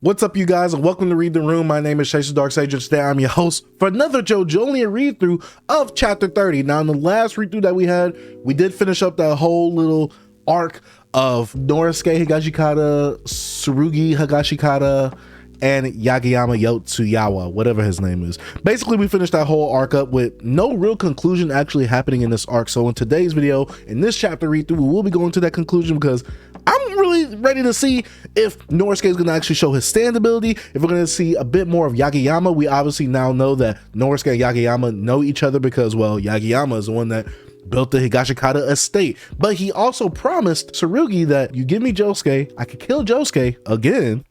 What's up, you guys, and welcome to Read the Room. My name is Chase the Dark Sage, and today I'm your host for another JoJolion read through of chapter 30. Now, in the last read through that we had, we did finish up that whole little arc of NORISUKE Higashikata, Tsurugi Higashikata, and Yagiyama Yotsuyawa, whatever his name is. Basically, we finished that whole arc up with no real conclusion actually happening in this arc. So in today's video, in this chapter read through, we will be going to that conclusion because I'm really ready to see if NORISUKE is going to actually show his stand ability, if we're going to see a bit more of Yagiyama. We obviously now know that NORISUKE and Yagiyama know each other because, well, Yagiyama is the one that built the Higashikata estate, but he also promised Tsurugi that you give me Josuke, I could kill Josuke again.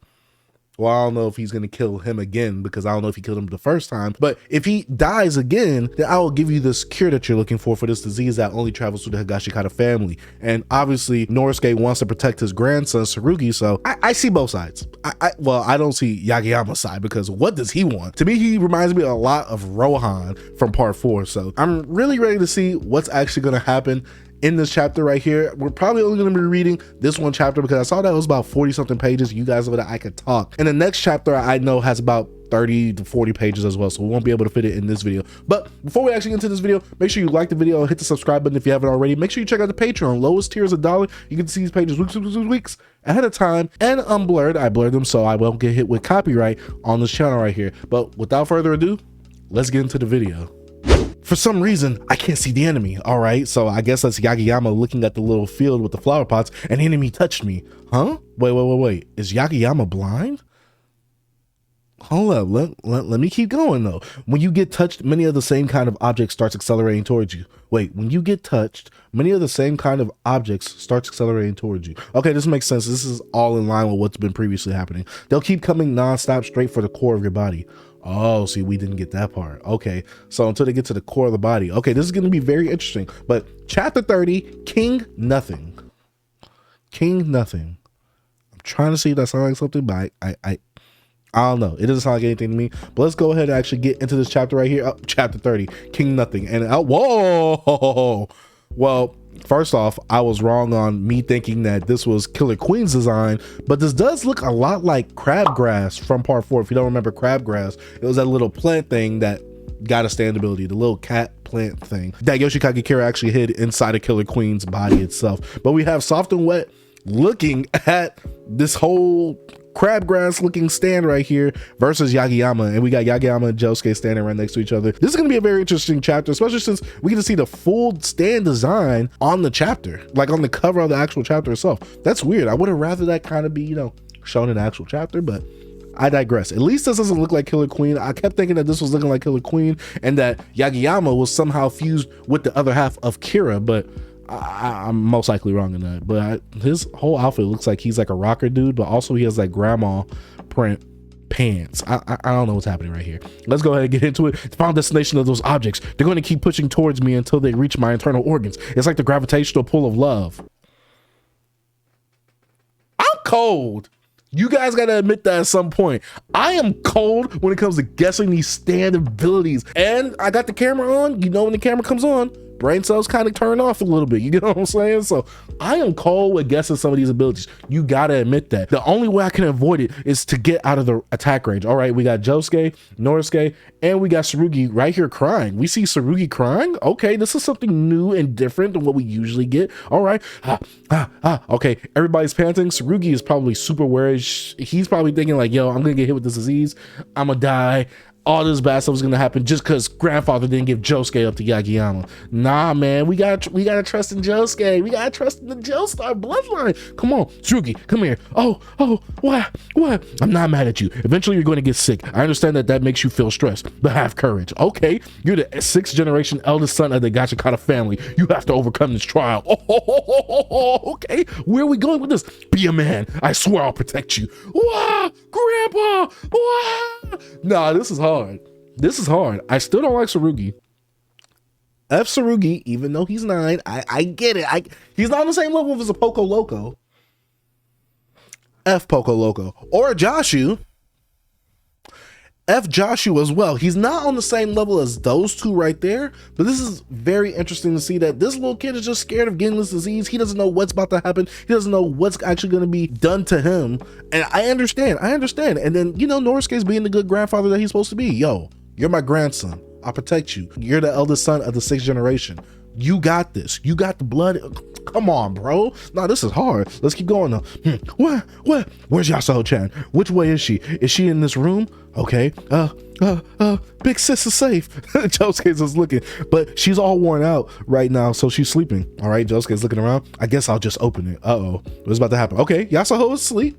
Well, I don't know if he's going to kill him again because I don't know if he killed him the first time. But if he dies again, then I will give you this cure that you're looking for this disease that only travels through the Higashikata family. And obviously, NORISUKE wants to protect his grandson, Tsurugi. So I see both sides. Well, I don't see Yagiyama's side because what does he want? To me, he reminds me a lot of Rohan from part 4. So I'm really ready to see what's actually going to happen in this chapter right here. We're probably only going to be reading this one chapter because I saw that it was about 40 something pages. You guys know that I could talk. And the next chapter I know has about 30 to 40 pages as well, so we won't be able to fit it in this video. But before we actually get into this video, make sure you like the video and hit the subscribe button if you haven't already. Make sure you check out the Patreon. Lowest tier is $1. You can see these pages weeks ahead of time and unblurred. I blurred them so I won't get hit with copyright on this channel right here. But without further ado, let's get into the video. For some reason, I can't see the enemy. All right, so I guess that's Yagiyama looking at the little field with the flower pots. An enemy touched me. Huh? Wait. Is Yagiyama blind? Hold up, let me keep going though. When you get touched, many of the same kind of objects starts accelerating towards you. Wait, when you get touched, many of the same kind of objects starts accelerating towards you. Okay, this makes sense. This is all in line with what's been previously happening. They'll keep coming non-stop straight for the core of your body. Oh, see, we didn't get that part. Okay, so until they get to the core of the body. Okay, this is going to be very interesting. But chapter 30, King Nothing. King Nothing. I'm trying to see if that sounds like something, but I don't know. It doesn't sound like anything to me. But let's go ahead and actually get into this chapter right here. Chapter 30, King Nothing. And whoa! Well, first off, I was wrong on me thinking that this was Killer Queen's design, but this does look a lot like crabgrass from part 4. If you don't remember crabgrass, it was that little plant thing that got a stand ability, the little cat plant thing that Yoshikage Kira actually hid inside of Killer Queen's body itself. But we have Soft and Wet looking at this whole crabgrass looking stand right here versus Yagiyama, and we got Yagiyama and Josuke standing right next to each other. This is going to be a very interesting chapter, especially since we get to see the full stand design on the chapter, like on the cover of the actual chapter itself. That's weird. I would have rather that kind of be, shown in the actual chapter, but I digress. At least this doesn't look like Killer Queen. I kept thinking that this was looking like Killer Queen and that Yagiyama was somehow fused with the other half of Kira, but I'm most likely wrong in that. But his whole outfit looks like he's like a rocker dude, but also he has like grandma print pants. I don't know what's happening right here. Let's go ahead and get into it. The final destination of those objects, they're going to keep pushing towards me until they reach my internal organs. It's like the gravitational pull of love. I'm cold. You guys got to admit that at some point. I am cold when it comes to guessing these stand abilities. And I got the camera on. You know, when the camera comes on, brain cells kind of turn off a little bit. You get what I'm saying? So I am cold with guessing some of these abilities. You got to admit that. The only way I can avoid it is to get out of the attack range. All right, we got Josuke, NORISUKE, and we got Tsurugi right here crying. We see Tsurugi crying. Okay, this is something new and different than what we usually get. All right. Okay, everybody's panting. Tsurugi is probably super worried. He's probably thinking like, yo, I'm going to get hit with this disease. I'm going to die. All this bad stuff is gonna happen just because grandfather didn't give Josuke up to Yagiyama. Nah, man, we gotta trust in Josuke. We gotta trust in the Joestar bloodline. Come on, Tsurugi, come here. Oh, what? I'm not mad at you. Eventually, you're going to get sick. I understand that makes you feel stressed, but have courage. Okay, you're the 6th generation eldest son of the Higashikata family. You have to overcome this trial. Okay, where are we going with this? Be a man. I swear I'll protect you. Wah, Grandpa. Wah. Nah, this is hard. This is hard. I still don't like Tsurugi. F Tsurugi, even though he's 9, I get it. He's not on the same level as a Poco Loco. F Poco Loco. Or a Joshu. F Joshua as well. He's not on the same level as those two right there, but this is very interesting to see that this little kid is just scared of getting this disease. He doesn't know what's about to happen. He doesn't know what's actually going to be done to him. And I understand. And then, you know, Norisuke's being the good grandfather that he's supposed to be. Yo, you're my grandson. I'll protect you. You're the eldest son of the 6th generation. You got this. You got the blood. Come on, bro. No, this is hard. Let's keep going though. Where's Yasuho-chan? Which way is she? Is she in this room? Okay. Big sis is safe. Josuke's is looking, but she's all worn out right now, so she's sleeping. All right, Josuke's looking around. I guess I'll just open it. Uh-oh. What's about to happen? Okay, Yasuho is asleep.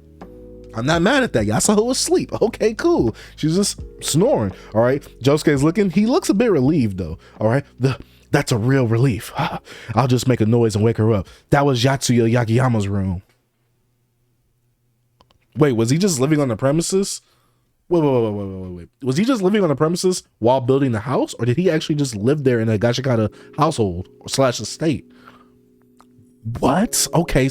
I'm not mad at that. Yasuho is asleep. Okay, cool. She's just snoring. All right. Josuke's looking. He looks a bit relieved though. All right. That's a real relief. I'll just make a noise and wake her up. That was Yatsuya Yagiyama's room. Wait, was he just living on the premises? Wait. Was he just living on the premises while building the house? Or did he actually just live there in a Gashikata household / estate? What? Okay,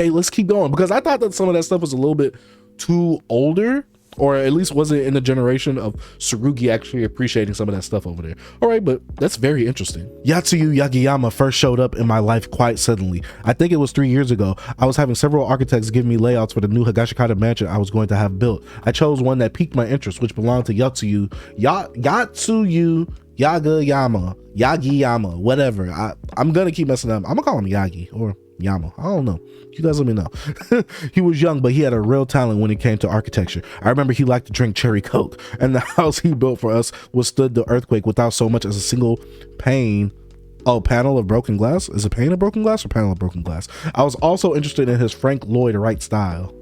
let's keep going. Because I thought that some of that stuff was a little bit too older, or at least wasn't in the generation of Tsurugi actually appreciating some of that stuff over there. All right, but that's very interesting. Yatsuya Yagiyama first showed up in my life quite suddenly. I think it was 3 years ago. I was having several architects give me layouts for the new Higashikata mansion I was going to have built. I chose one that piqued my interest, which belonged to Yagiyama, whatever. I'm gonna keep messing up. I'm gonna call him Yagi or Yama. I don't know. You guys let me know. He was young, but he had a real talent when it came to architecture. I remember he liked to drink cherry coke, and the house he built for us withstood the earthquake without so much as a single panel of broken glass. Is it pane of broken glass or panel of broken glass? I was also interested in his Frank Lloyd Wright style.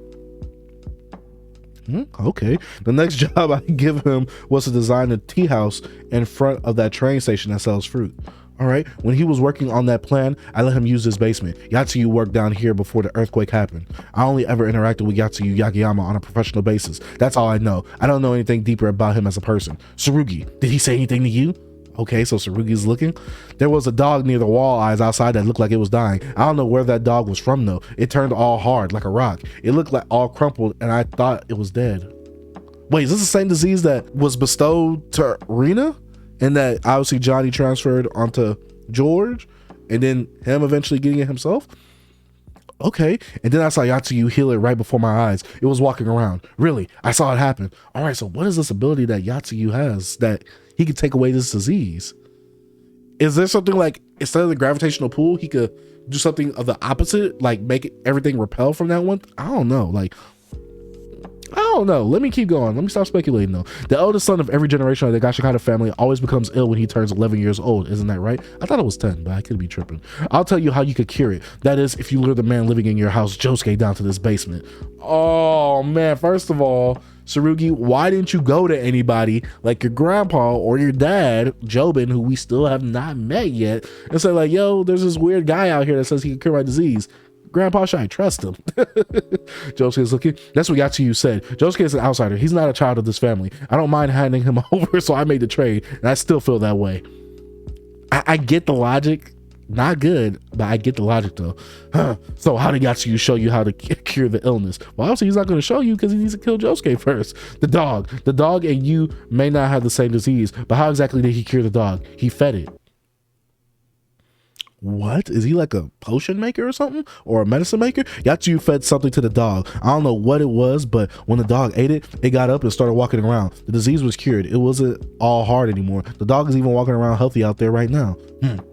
Okay. The next job I give him was to design a tea house in front of that train station that sells fruit. All right. When he was working on that plan, I let him use his basement. Yatsuyu worked down here before the earthquake happened. I only ever interacted with Yatsuyu Yagiyama on a professional basis. That's all I know. I don't know anything deeper about him as a person. Tsurugi, did he say anything to you? Okay, so Tsurugi's looking. There was a dog near the wall eyes outside that looked like it was dying. I don't know where that dog was from though. It turned all hard like a rock. It looked like all crumpled and I thought it was dead. Wait, is this the same disease that was bestowed to Rina? And that obviously Johnny transferred onto George, and then him eventually getting it himself? Okay. And then I saw Yatsuyu heal it right before my eyes. It was walking around. Really, I saw it happen. All right, so what is this ability that Yatsuyu has that he could take away this disease? Is there something like, instead of the gravitational pull, he could do something of the opposite, like make everything repel from that one? I don't know. I don't know. Let me keep going. Let me stop speculating though. The eldest son of every generation of the Gashikata family always becomes ill when he turns 11 years old. Isn't that right? I thought it was 10, but I could be tripping. I'll tell you how you could cure it. That is, if you lure the man living in your house, Josuke, down to this basement. Oh man, first of all, Tsurugi, why didn't you go to anybody like your grandpa or your dad, Jobin, who we still have not met yet, and say like, yo, there's this weird guy out here that says he can cure my disease. Grandpa, should I trust him? Josuke's looking. That's what Yatsuyu said. Josuke is an outsider. He's not a child of this family. I don't mind handing him over, so I made the trade, and I still feel that way. I get the logic. Not good, but I get the logic though. So how did Yatsuyu show you how to cure the illness? Well, obviously he's not going to show you because he needs to kill Josuke first. The dog and you may not have the same disease, but how exactly did he cure the dog? He fed it. What? Is he like a potion maker or something? Or a medicine maker? Yatsuyu fed something to the dog. I don't know what it was, but when the dog ate it, it got up and started walking around. The disease was cured. It wasn't all hard anymore. The dog is even walking around healthy out there right now.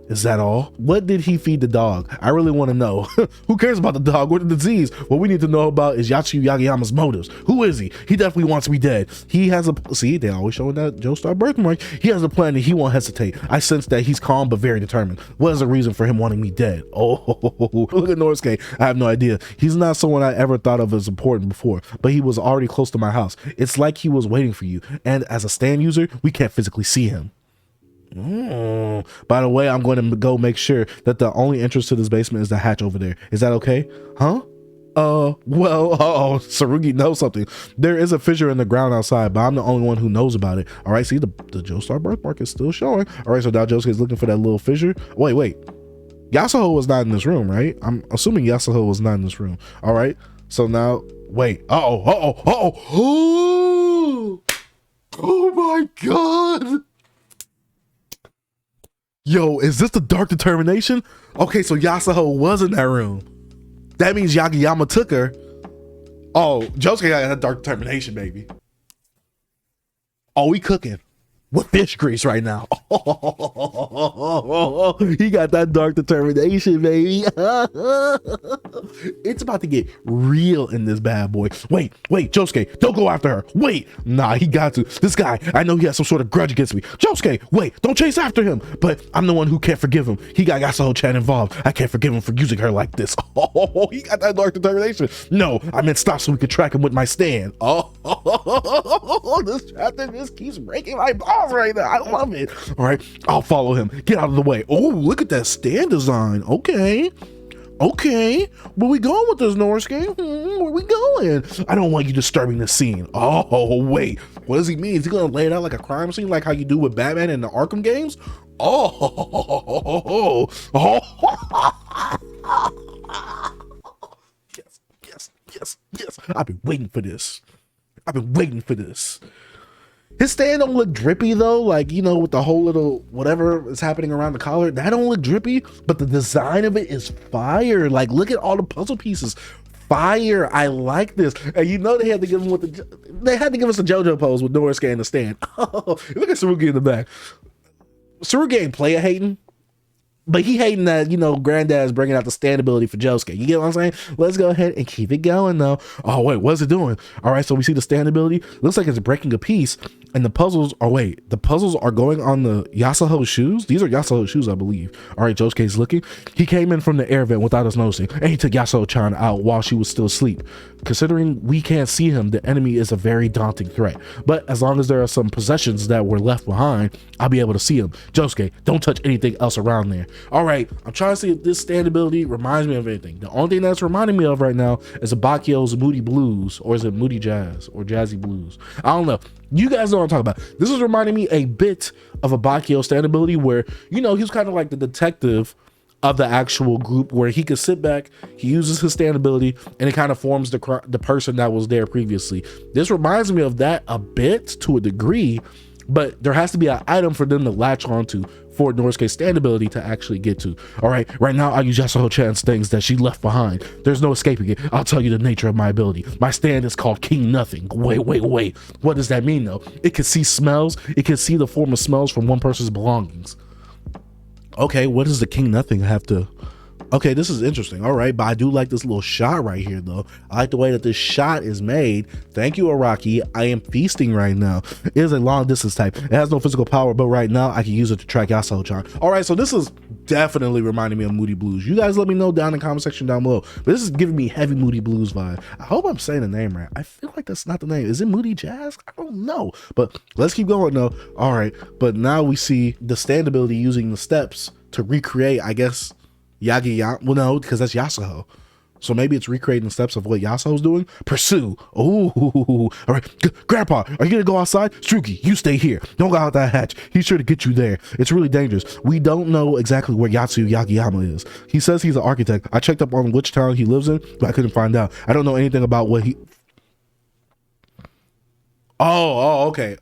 Is that all? What did he feed the dog? I really want to know. Who cares about the dog or the disease? What we need to know about is Yatsuyu Yagiyama's motives. Who is he? He definitely wants to be dead. He has a, see, they always showing that Joestar birthmark. He has a plan and he won't hesitate. I sense that he's calm but very determined. What is the reason for him wanting me dead? Oh, look at Norisuke. I have no idea. He's not someone I ever thought of as important before, but he was already close to my house. It's like he was waiting for you. And as a stand user, we can't physically see him. By the way, I'm going to go make sure that the only entrance to this basement is the hatch over there. Is that okay? Huh? Tsurugi knows something. There is a fissure in the ground outside, but I'm the only one who knows about it. All right, see, the Joestar birthmark is still showing. All right, so now Josuke is looking for that little fissure. Wait. Yasuho was not in this room, right? I'm assuming Yasuho was not in this room. All right, so now, wait. Oh my god. Yo, is this the Dark Determination? Okay, so Yasuho was in that room. That means Yagiyama took her. Oh, Josuke got that Dark Determination, baby. Oh, we cooking with fish grease right now. Oh, he got that Dark Determination, baby. It's about to get real in this bad boy. Wait, Josuke, don't go after her. Wait, nah, he got to. This guy, I know he has some sort of grudge against me. Josuke, wait, don't chase after him. But I'm the one who can't forgive him. He got Yasuho-chan involved. I can't forgive him for using her like this. Oh, he got that Dark Determination. No, I meant stop so we could track him with my stand. Oh, this chapter just keeps breaking my balls right now. I love it. All right, I'll follow him. Get out of the way. Oh, look at that stand design. Okay, where we going with this, Norisuke? Where we going? I don't want you disturbing the scene. Oh, wait, what does he mean? Is he gonna lay it out like a crime scene, like how you do with Batman in the Arkham games? Oh. Yes. I've been waiting for this. His stand don't look drippy though, like, you know, with the whole little whatever is happening around the collar. That don't look drippy, but the design of it is fire. Like, look at all the puzzle pieces. Fire. I like this. And you know they had to give him they had to give us a JoJo pose with Norisuke in the stand. Oh, look at Tsurugi in the back. Tsurugi ain't player hating, but he hating that, you know, Granddad's bringing out the stand ability for Josuke. You get what I'm saying? Let's go ahead and keep it going though. Oh wait, what's it doing? All right, so we see the stand ability. Looks like it's breaking a piece, and the puzzles are going on the Yasuho shoes. These are Yasuho shoes, I believe. All right, Josuke's looking. He came in from the air vent without us noticing, and he took Yasuho-chan out while she was still asleep. Considering we can't see him, the enemy is a very daunting threat. But as long as there are some possessions that were left behind, I'll be able to see him. Josuke, don't touch anything else around there. All right, I'm trying to see if this stand ability reminds me of anything. The only thing that's reminding me of right now is Abakio's Moody Blues, or is it Moody Jazz or Jazzy Blues? I don't know. You guys know what I'm talking about. This is reminding me a bit of Abakio's stand ability where, you know, he was kind of like the detective of the actual group, where he could sit back, he uses his stand ability, and it kind of forms the person that was there previously. This reminds me of that a bit to a degree, but there has to be an item for them to latch onto for Norisuke's stand ability to actually get to. All right, right now I'll use Yasuho-chan's things that she left behind. There's no escaping it. I'll tell you the nature of my ability. My stand is called King Nothing. Wait. What does that mean though? It can see smells. It can see the form of smells from one person's belongings. Okay, what does the King Nothing have to... Okay, this is interesting. All right, but I do like this little shot right here, though. I like the way that this shot is made. Thank you, Araki. I am feasting right now. It is a long distance type. It has no physical power, but right now I can use it to track Yasuho-chan. All right, so this is definitely reminding me of Moody Blues. You guys let me know down in the comment section down below. But this is giving me heavy Moody Blues vibe. I hope I'm saying the name right. I feel like that's not the name. Is it Moody Jazz? I don't know. But let's keep going, though. All right, but now we see the stand ability using the steps to recreate, I guess, Yagiyama. Well, no, because that's Yasuho. So maybe it's recreating the steps of what Yasuho's doing. Pursue. Oh, all right. Grandpa, are you gonna go outside? Tsurugi, you stay here. Don't go out that hatch. He's sure to get you there. It's really dangerous. We don't know exactly where Yatsuyu Yagiyama is. He says he's an architect. I checked up on which town he lives in, but I couldn't find out. I don't know anything about what he... Oh, okay.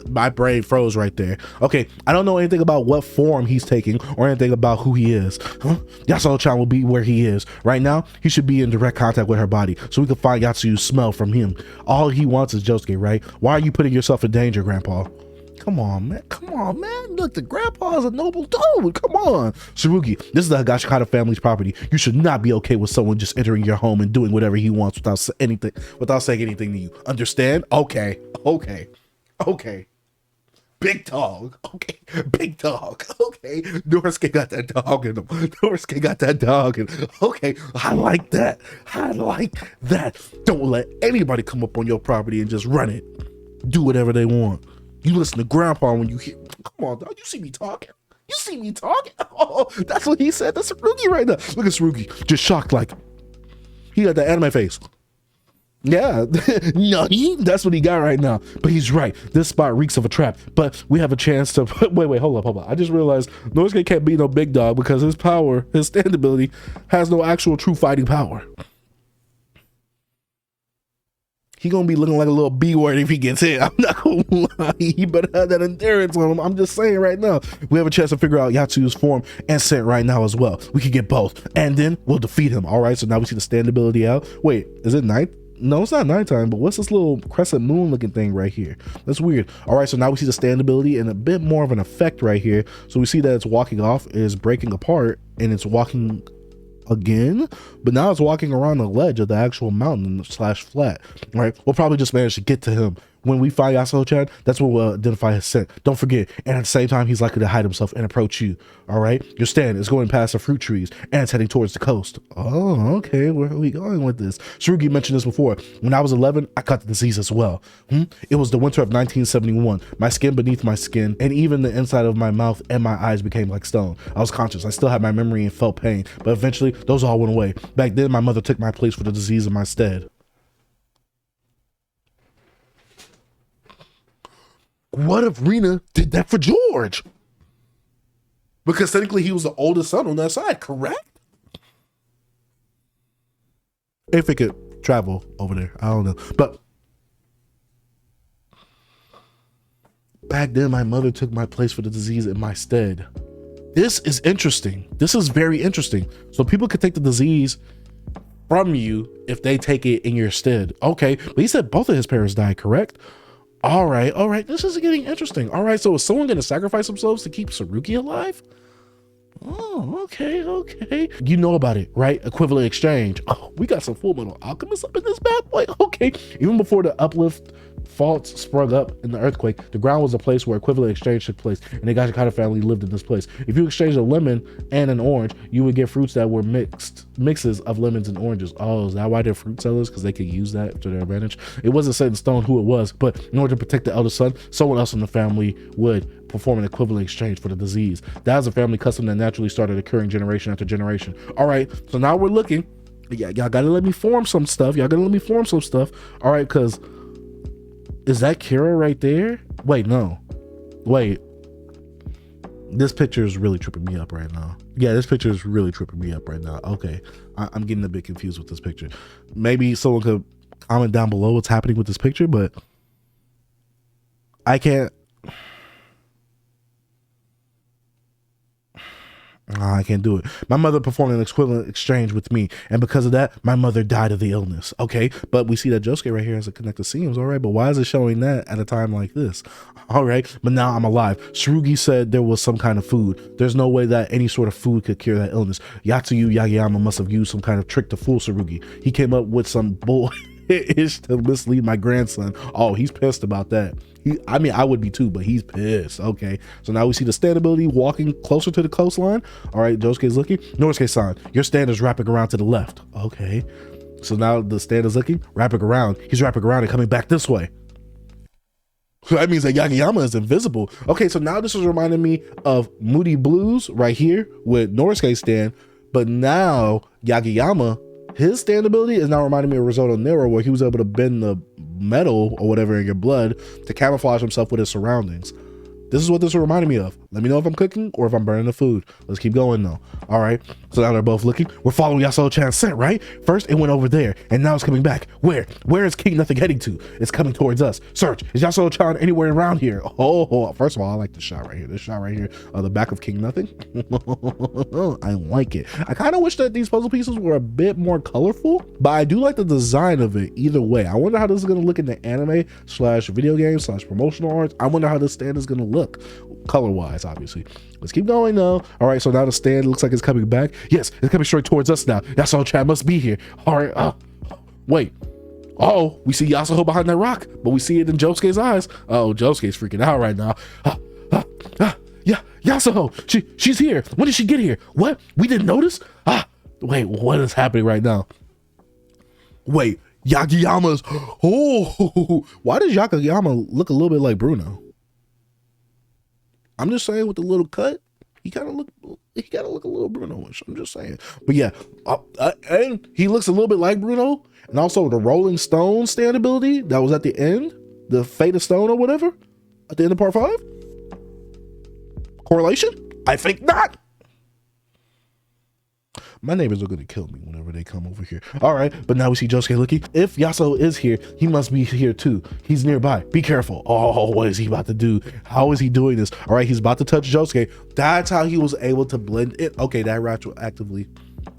My brain froze right there. Okay, I don't know anything about what form he's taking or anything about who he is. Huh? Yasuho-chan will be where he is. Right now, he should be in direct contact with her body so we can find Yatsuyu's smell from him. All he wants is Josuke, right? Why are you putting yourself in danger, Grandpa? Come on, man. Look, the grandpa is a noble dude. Come on. Tsurugi, this is the Higashikata family's property. You should not be okay with someone just entering your home and doing whatever he wants without saying anything to you. Understand? Okay. Big dog. Okay. Norisuke got that dog in him. Okay. I like that. Don't let anybody come up on your property and just run it. Do whatever they want. You listen to Grandpa when you hear... Come on, dog. You see me talking? Oh, that's what he said. That's Tsurugi right now. Look at Tsurugi. Just shocked like... He got the anime face. Yeah. That's what he got right now. But he's right. This spot reeks of a trap. But we have a chance to... Wait. Hold up. I just realized Norisuke can't be no big dog because his stand ability, has no actual true fighting power. he gonna be looking like a little B word if he gets hit. I'm not gonna lie. He better have that endurance on him. I'm just saying right now. We have a chance to figure out Yatsu's form and scent right now as well. We could get both, and then we'll defeat him. All right, so now we see the stand ability out. Wait, is it night? No, it's not nighttime, but what's this little crescent moon looking thing right here? That's weird. All right, so now we see the stand ability and a bit more of an effect right here. So we see that it's walking off, is breaking apart, and it's walking again, but now it's walking around the ledge of the actual mountain / flat. All right, we'll probably just manage to get to him. When we find Yasuo-chan, that's when we'll identify his scent. Don't forget, and at the same time, he's likely to hide himself and approach you. All right, your stand is going past the fruit trees and it's heading towards the coast. Oh, okay, where are we going with this? Tsurugi mentioned this before. When I was 11, I caught the disease as well. It was the winter of 1971. My skin beneath my skin and even the inside of my mouth and my eyes became like stone. I was conscious. I still had my memory and felt pain, but eventually those all went away. Back then, my mother took my place for the disease in my stead. What if Rena did that for George? Because technically he was the oldest son on that side, correct? If it could travel over there, I don't know. But back then my mother took my place for the disease in my stead. This is interesting. This is very interesting. So people could take the disease from you if they take it in your stead. Okay, but he said both of his parents died, correct? All right, this is getting interesting. All right, so is someone going to sacrifice themselves to keep Tsurugi alive? Oh, okay. You know about it, right? Equivalent exchange. Oh, we got some Full Metal Alchemists up in this bad boy. Okay, even before the uplift faults sprung up in the earthquake, the ground was a place where equivalent exchange took place, and the Gashikata family lived in this place. If you exchanged a lemon and an orange, you would get fruits that were mixes of lemons and oranges. Oh, is that why they're fruit sellers? Because they could use that to their advantage. It wasn't set in stone who it was, but in order to protect the eldest son, someone else in the family would perform an equivalent exchange for the disease. That was a family custom that naturally started occurring generation after generation. All right, so now we're looking. Yeah, y'all gotta let me form some stuff. All right, because is that Kira right there? Wait, no. Wait. This picture is really tripping me up right now. Yeah, this picture is really tripping me up right now. Okay, I'm getting a bit confused with this picture. Maybe someone could comment down below what's happening with this picture, but I can't do it. My mother performed an equivalent exchange with me, and because of that, my mother died of the illness. Okay, but we see that Josuke right here has a connected seams. All right, but why is it showing that at a time like this? All right, but now I'm alive. Tsurugi said there was some kind of food. There's no way that any sort of food could cure that illness. Yatsuyu Yagiyama must have used some kind of trick to fool Tsurugi. He came up with some bull ish to mislead my grandson. Oh, he's pissed about that. I mean, I would be too, but he's pissed. Okay, so now we see the stand ability walking closer to the coastline. All right, Josuke's looking. Norisuke-san, your stand is wrapping around to the left. Okay, so now the stand is looking, wrapping around. He's wrapping around and coming back this way. So that means that Yagiyama is invisible. Okay, so now this is reminding me of Moody Blues right here with Norisuke's stand, but now Yagiyama, his stand ability is now reminding me of Risotto Nero, where he was able to bend the metal or whatever in your blood to camouflage himself with his surroundings. This is what this reminded me of. Let me know if I'm cooking or if I'm burning the food. Let's keep going though. All right, so now they're both looking. We're following Yasuo-chan's scent, right? First it went over there and now it's coming back. Where is King Nothing heading to? It's coming towards us. Search, is Yasuo-chan anywhere around here? Oh, first of all, I like this shot right here. This shot right here, the back of King Nothing. I like it. I kind of wish that these puzzle pieces were a bit more colorful, but I do like the design of it either way. I wonder how this is going to look in the anime / video game / promotional arts. I wonder how this stand is going to look color wise, obviously. Let's keep going though. All right, so now the stand looks like it's coming back. Yes, it's coming straight towards us now. Yasuo-chan must be here. All right, wait. Oh, we see Yasuo behind that rock, but we see it in Josuke's eyes. Oh, Josuke's freaking out right now. Yeah, Yasuo, she's here. When did she get here? What? We didn't notice? Wait, what is happening right now? Wait, Yagiyama's, oh, why does Yagiyama look a little bit like Bruno? I'm just saying with the little cut, he gotta look a little Bruno-ish. I'm just saying. But yeah, and he looks a little bit like Bruno. And also the Rolling Stone stand ability that was at the end, the Fate of Stone or whatever, at the end of part 5. Correlation? I think not. My neighbors are gonna kill me whenever they come over here. All right, but now we see Josuke looking. If Yasuo is here, he must be here too. He's nearby. Be careful. Oh, what is he about to do? How is he doing this? All right, he's about to touch Josuke. That's how he was able to blend it. Okay, that retroactively.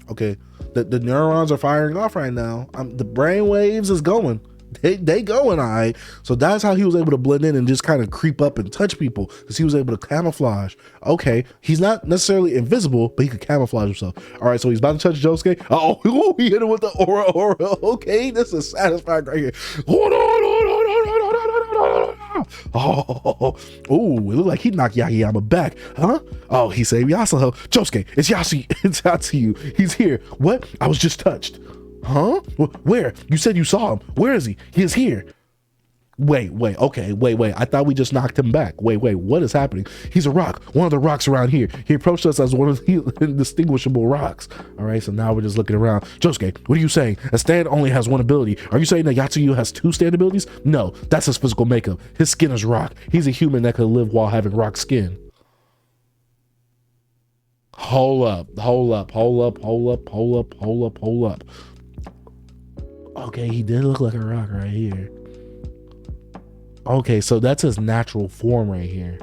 Okay, the neurons are firing off right now. The brain waves is going. They going, all right. So that's how he was able to blend in and just kind of creep up and touch people, because he was able to camouflage. Okay, he's not necessarily invisible, but he could camouflage himself. All right, so he's about to touch Josuke. Oh, he hit him with the aura. Okay, this is satisfying right here. Oh, it looked like he knocked Yagiyama back, huh? Oh, he saved Yasuo. Josuke, it's Yatsuyu. He's here. What? I was just touched. Huh? Where? You said you saw him. Where is he? He is here. Wait. Okay, wait. I thought we just knocked him back. Wait. What is happening? He's a rock. One of the rocks around here. He approached us as one of the indistinguishable rocks. All right, so now we're just looking around. Josuke, what are you saying? A stand only has one ability. Are you saying that Yatsuyu has 2 stand abilities? No, that's his physical makeup. His skin is rock. He's a human that could live while having rock skin. Hold up. Okay, he did look like a rock right here. Okay, so that's his natural form right here,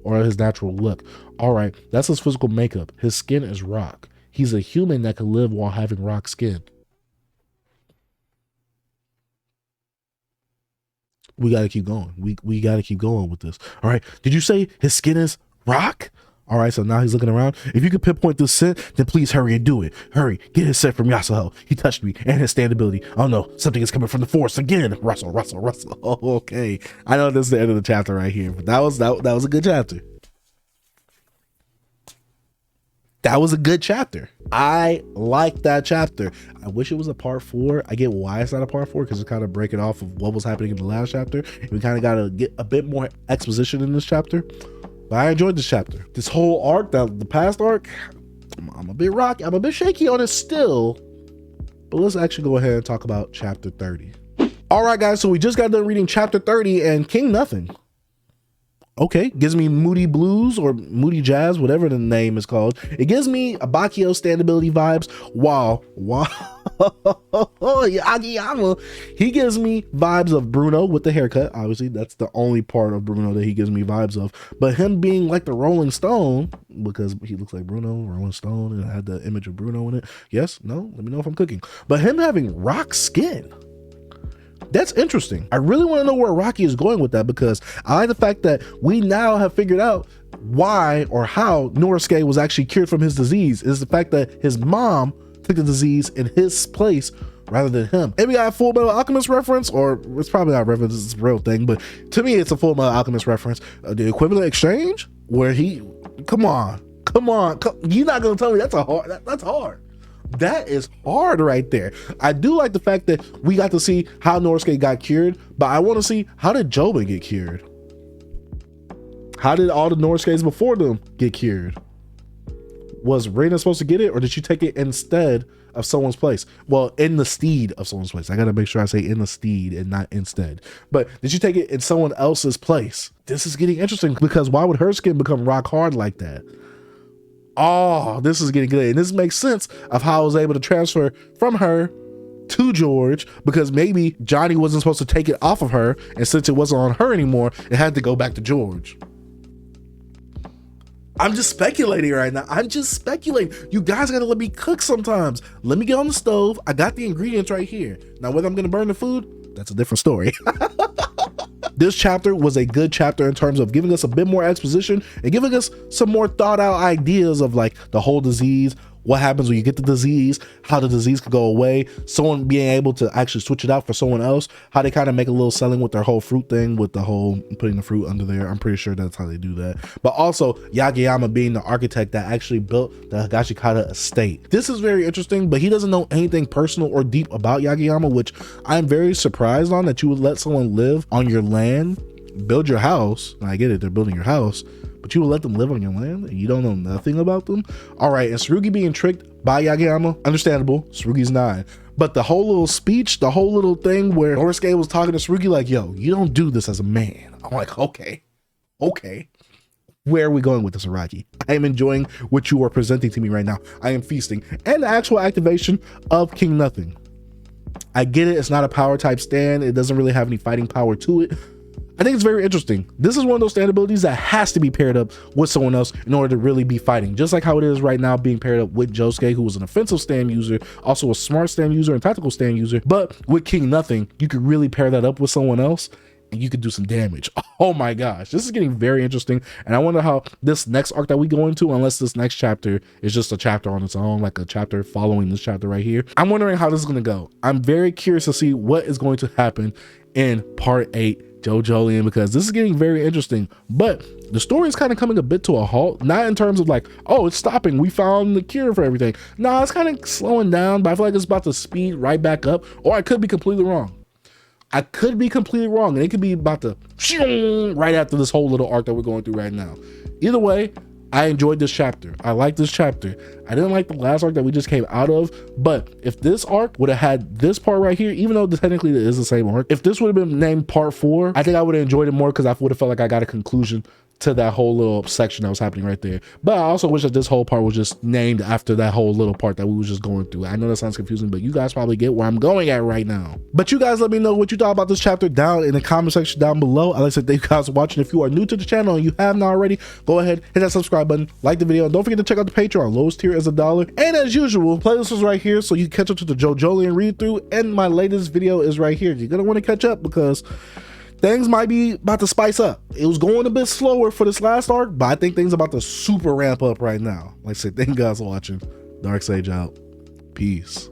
or his natural look. All right, that's his physical makeup. His skin is rock. He's a human that can live while having rock skin. We gotta keep going. We gotta keep going with this. All right, did you say his skin is rock? All right, so now he's looking around. If you could pinpoint this scent, then please hurry and do it. Hurry, get his scent from Yasuo. He touched me and his stand ability. Oh no, something is coming from the forest again. Russell. Oh, okay, I know this is the end of the chapter right here, but that was a good chapter. That was a good chapter. I like that chapter. I wish it was a part 4. I get why it's not a part 4, because it's kind of breaking off of what was happening in the last chapter. We kind of got to get a bit more exposition in this chapter. But I enjoyed this chapter. This whole arc, the past arc, I'm a bit rocky. I'm a bit shaky on it still. But let's actually go ahead and talk about chapter 30. All right, guys. So we just got done reading chapter 30 and King Nothing. Okay, gives me Moody Blues or Moody Jazz, whatever the name is called. It gives me Abakio stand ability vibes. Wow. Yagiyama, he gives me vibes of Bruno with the haircut. Obviously, that's the only part of Bruno that he gives me vibes of. But him being like the Rolling Stone, because he looks like Bruno, Rolling Stone, and I had the image of Bruno in it. Yes? No? Let me know if I'm cooking. But him having rock skin, that's interesting. I really want to know where Rocky is going with that, because I like the fact that we now have figured out why or how Norisuke was actually cured from his disease. Is the fact that his mom took the disease in his place rather than him. Maybe I have Full Metal Alchemist reference, or it's probably not a reference, it's a real thing, but to me it's a Full Metal Alchemist reference. The equivalent exchange where he, come on, you're not gonna tell me that's hard. That is hard right there. I do like the fact that we got to see how Norisuke got cured, but I want to see, how did Joba get cured? How did all the Norisukes before them get cured? Was Reina supposed to get it, or did she take it instead of someone's place? Well, in the steed of someone's place. I gotta make sure I say in the steed and not instead. But did she take it in someone else's place? This is getting interesting, because why would her skin become rock hard like that? Oh, this is getting good. And this makes sense of how I was able to transfer from her to George, because maybe Johnny wasn't supposed to take it off of her, and since it wasn't on her anymore, it had to go back to George. I'm just speculating right now. I'm just speculating. You guys gotta let me cook sometimes. Let me get on the stove. I got the ingredients right here. Now, whether I'm gonna burn the food, that's a different story. This chapter was a good chapter in terms of giving us a bit more exposition and giving us some more thought out ideas of like the whole disease, what happens when you get the disease, how the disease could go away, someone being able to actually switch it out for someone else, how they kind of make a little selling with their whole fruit thing, with the whole putting the fruit under there. I'm pretty sure that's how they do that. But also Yagiyama being the architect that actually built the Higashikata estate. This is very interesting, but he doesn't know anything personal or deep about Yagiyama, which I'm very surprised on, that you would let someone live on your land, build your house. And I get it, they're building your house, but you will let them live on your land and you don't know nothing about them. All right, and Tsurugi being tricked by Yagiyama, understandable. Tsurugi's 9. But the whole little speech, the whole little thing where Norisuke was talking to Tsurugi like, yo, you don't do this as a man. I'm like, okay. Where are we going with this, Araki? I am enjoying what you are presenting to me right now. I am feasting. And the actual activation of King Nothing. I get it, it's not a power type stand. It doesn't really have any fighting power to it. I think it's very interesting. This is one of those stand abilities that has to be paired up with someone else in order to really be fighting. Just like how it is right now being paired up with Josuke, who was an offensive stand user, also a smart stand user and tactical stand user. But with King Nothing, you could really pair that up with someone else and you could do some damage. Oh my gosh, this is getting very interesting. And I wonder how this next arc that we go into, unless this next chapter is just a chapter on its own, like a chapter following this chapter right here. I'm wondering how this is gonna go. I'm very curious to see what is going to happen in part 8 JoJolion, because this is getting very interesting. But the story is kind of coming a bit to a halt, not in terms of like, oh, it's stopping, we found the cure for everything. Nah, it's kind of slowing down, but I feel like it's about to speed right back up, or I could be completely wrong. I could be completely wrong, and it could be about to right after this whole little arc that we're going through right now. Either way, I enjoyed this chapter. I like this chapter. I didn't like the last arc that we just came out of, but if this arc would have had this part right here, even though technically it is the same arc, if this would have been named part 4, I think I would have enjoyed it more, because I would have felt like I got a conclusion to that whole little section that was happening right there. But I also wish that this whole part was just named after that whole little part that we was just going through. I know that sounds confusing, but you guys probably get where I'm going at right now. But you guys let me know what you thought about this chapter down in the comment section down below. I'd like to say thank you guys for watching. If you are new to the channel and you have not already, go ahead, hit that subscribe button, like the video, and don't forget to check out the Patreon. Lowest tier is $1. And as usual, playlist is right here so you can catch up to the JoJolion read through, and my latest video is right here. You're gonna want to catch up because things might be about to spice up. It was going a bit slower for this last arc, but I think things are about to super ramp up right now. Like I said, thank you guys for watching. Dark Sage out. Peace.